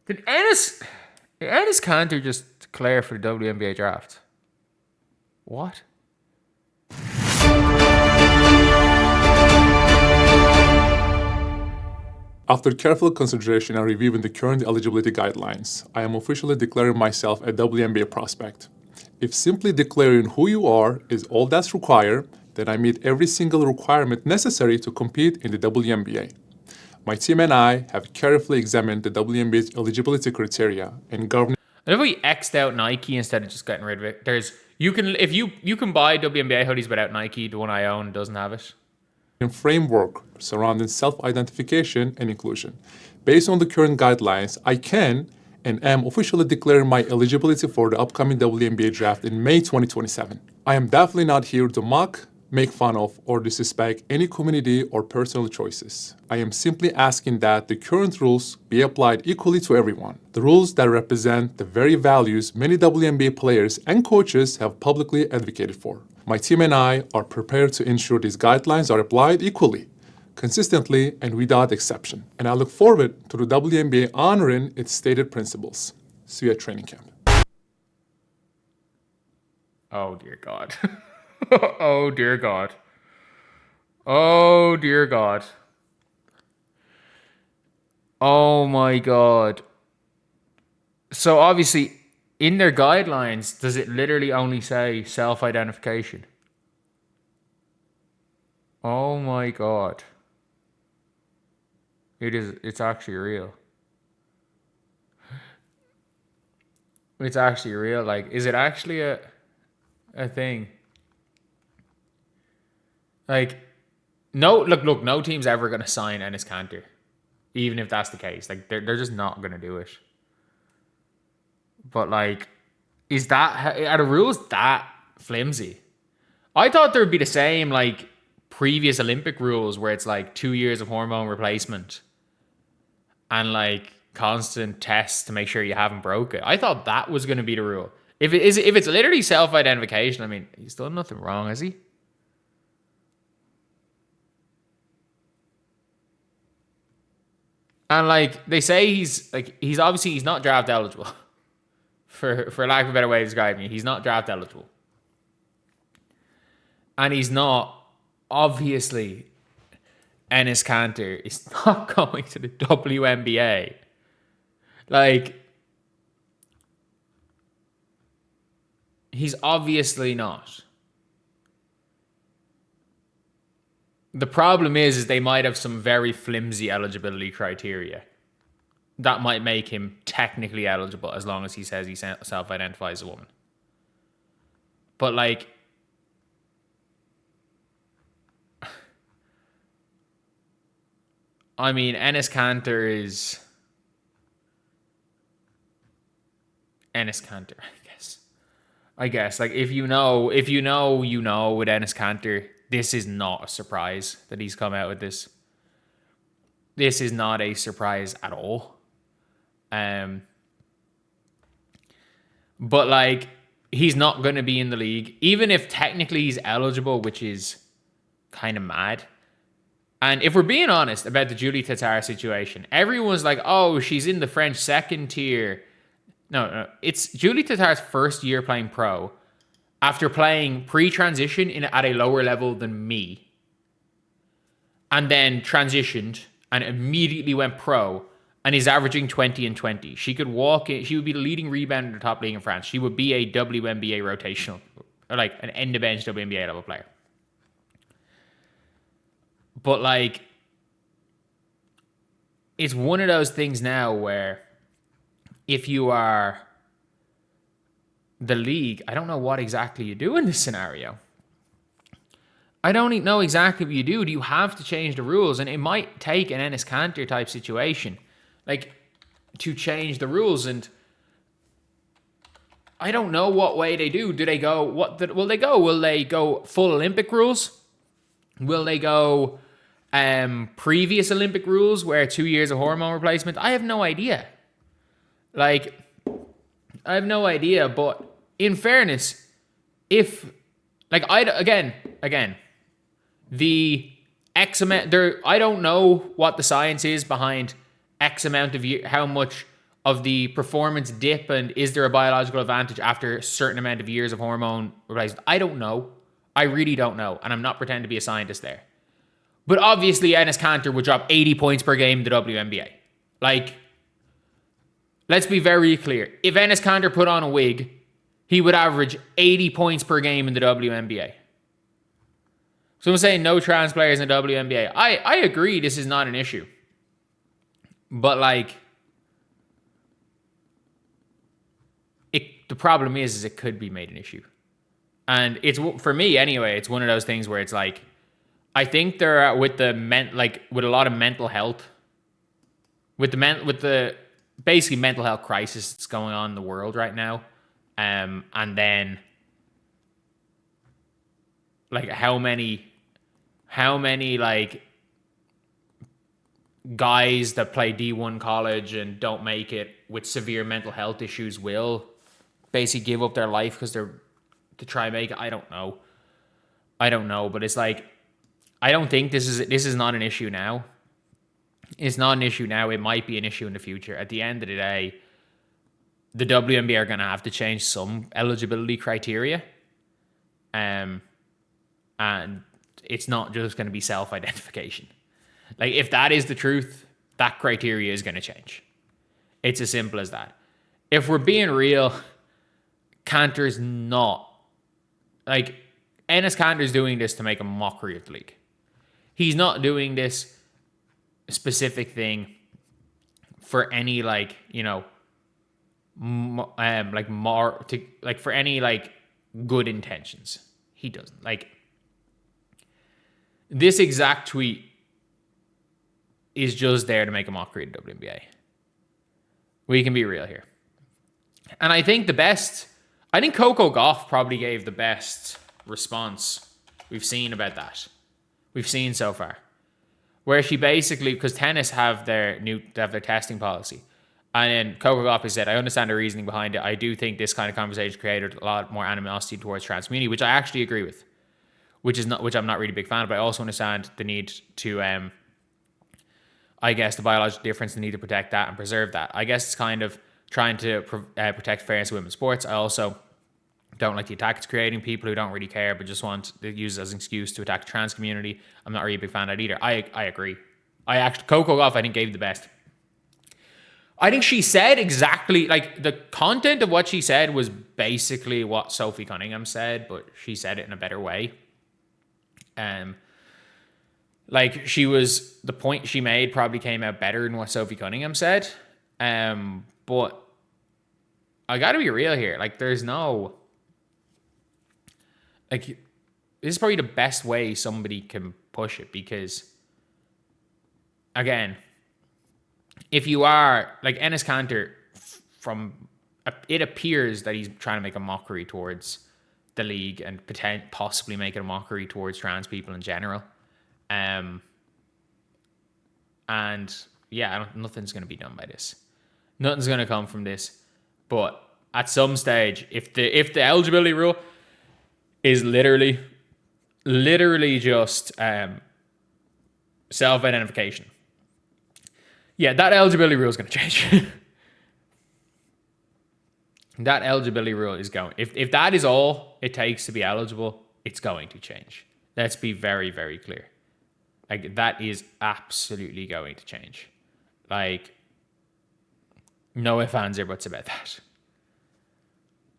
Did Ennis Cantor just declare for the WNBA draft? What? After careful consideration and reviewing the current eligibility guidelines, I am officially declaring myself a WNBA prospect. If simply declaring who you are is all that's required, then I meet every single requirement necessary to compete in the WNBA. My team and I have carefully examined the WNBA's eligibility criteria and governing And if we X'd out Nike instead of just getting rid of it, you can buy WNBA hoodies without Nike. The one I own doesn't have it. framework surrounding self-identification and inclusion. Based on the current guidelines, I can and am officially declaring my eligibility for the upcoming WNBA draft in May 2027. I am definitely not here to mock, make fun of, or disrespect any community or personal choices. I am simply asking that the current rules be applied equally to everyone. The rules that represent the very values many WNBA players and coaches have publicly advocated for. My team and I are prepared to ensure these guidelines are applied equally, consistently, and without exception. And I look forward to the WNBA honoring its stated principles. See you at training camp. Oh dear God. Oh dear God. Oh dear God. Oh my God. So obviously, in their guidelines, does it literally only say self-identification? Oh my God. It's actually real. It's actually real. Like, is it actually a thing? Like, look, no team's ever going to sign Ennis Cantor. Even if that's the case. Like, they're just not going to do it. But, like, are the rules that flimsy? I thought there would be the same, like, previous Olympic rules where it's, like, 2 years of hormone replacement and, like, constant tests to make sure you haven't broke it. I thought that was going to be the rule. If it's literally self-identification, I mean, he's done nothing wrong, has he? And like they say, he's not draft eligible. For lack of a better way to describe me, he's not draft eligible, and he's not obviously. Ennis Cantor is not going to the WNBA. Like, he's obviously not. The problem is they might have some very flimsy eligibility criteria that might make him technically eligible as long as he says he self-identifies as a woman. But like, I mean, Ennis Cantor is Ennis Cantor, I guess. Like, if you know, with Ennis Cantor, this is not a surprise that he's come out with this. This is not a surprise at all. But like, he's not going to be in the league, even if technically he's eligible, which is kind of mad. And if we're being honest about the Julie Tatar situation, everyone's like, oh, she's in the French second tier. No, it's Julie Tatar's first year playing pro after playing pre-transition at a lower level than me. And then transitioned and immediately went pro and is averaging 20 and 20. She could walk in. She would be the leading rebounder in the top league in France. She would be a WNBA rotational, or like an end-of-bench WNBA level player. But like, it's one of those things now where if you are the league, I don't know what exactly you do in this scenario. I don't know exactly what you do. Do you have to change the rules? And it might take an Ennis Cantor type situation, like, to change the rules. And I don't know what way they do. Do they go? Will they go? Will they go full Olympic rules? Will they go previous Olympic rules where 2 years of hormone replacement? I have no idea. Like, I have no idea. But in fairness, if like again, the X amount there, I don't know what the science is behind X amount of year, how much of the performance dip and is there a biological advantage after a certain amount of years of hormone replacement? I don't know. I really don't know. And I'm not pretending to be a scientist there. But obviously, Enes Kanter would drop 80 points per game in the WNBA. Like, let's be very clear. If Enes Kanter put on a wig, he would average 80 points per game in the WNBA. So I'm saying no trans players in the WNBA. I agree this is not an issue. But, like, the problem is it could be made an issue. And it's, for me anyway, it's one of those things where it's like, I think they're with with a lot of mental health, with the basically mental health crisis that's going on in the world right now. And then like how many like guys that play D1 college and don't make it with severe mental health issues will basically give up their life because they're to try and make it. I don't know, but it's like, I don't think this is not an issue now. It's not an issue now. It might be an issue in the future. At the end of the day, the WNBA are going to have to change some eligibility criteria. And it's not just going to be self-identification. Like, if that is the truth, that criteria is going to change. It's as simple as that. If we're being real, Kanter's not. Like, Enes Kanter's doing this to make a mockery of the league. He's not doing this specific thing for any, like, you know, for any, like, good intentions. He doesn't. Like, this exact tweet is just there to make a mockery of the WNBA. We can be real here. And I think Coco Gauff probably gave the best response we've seen about that. We've seen so far. Where she basically, because tennis have their testing policy. And then Coco Gauff has said, I understand the reasoning behind it. I do think this kind of conversation created a lot more animosity towards trans community, which I actually agree with. Which I'm not really a big fan of, but I also understand the need to I guess the biological difference, the need to protect that and preserve that. I guess it's kind of trying to protect fairness in women's sports. I also don't like the attack it's creating, people who don't really care but just want to use it as an excuse to attack the trans community. I'm not really a big fan of that either. I agree. Coco Gauff, I think, gave the best. I think she said exactly, like, the content of what she said was basically what Sophie Cunningham said, but she said it in a better way. Like, the point she made probably came out better than what Sophie Cunningham said. But I gotta be real here. Like, there's no, like, this is probably the best way somebody can push it, because, again, if you are, like, Enes Kanter, it appears that he's trying to make a mockery towards the league and possibly make it a mockery towards trans people in general. And yeah, nothing's going to be done by this. Nothing's going to come from this. But at some stage, if the eligibility rule is literally just self-identification, yeah, that eligibility rule is going to change. That eligibility rule is going. If that is all it takes to be eligible, it's going to change. Let's be very, very clear. Like, that is absolutely going to change. Like, no ifs, ands, or buts about that.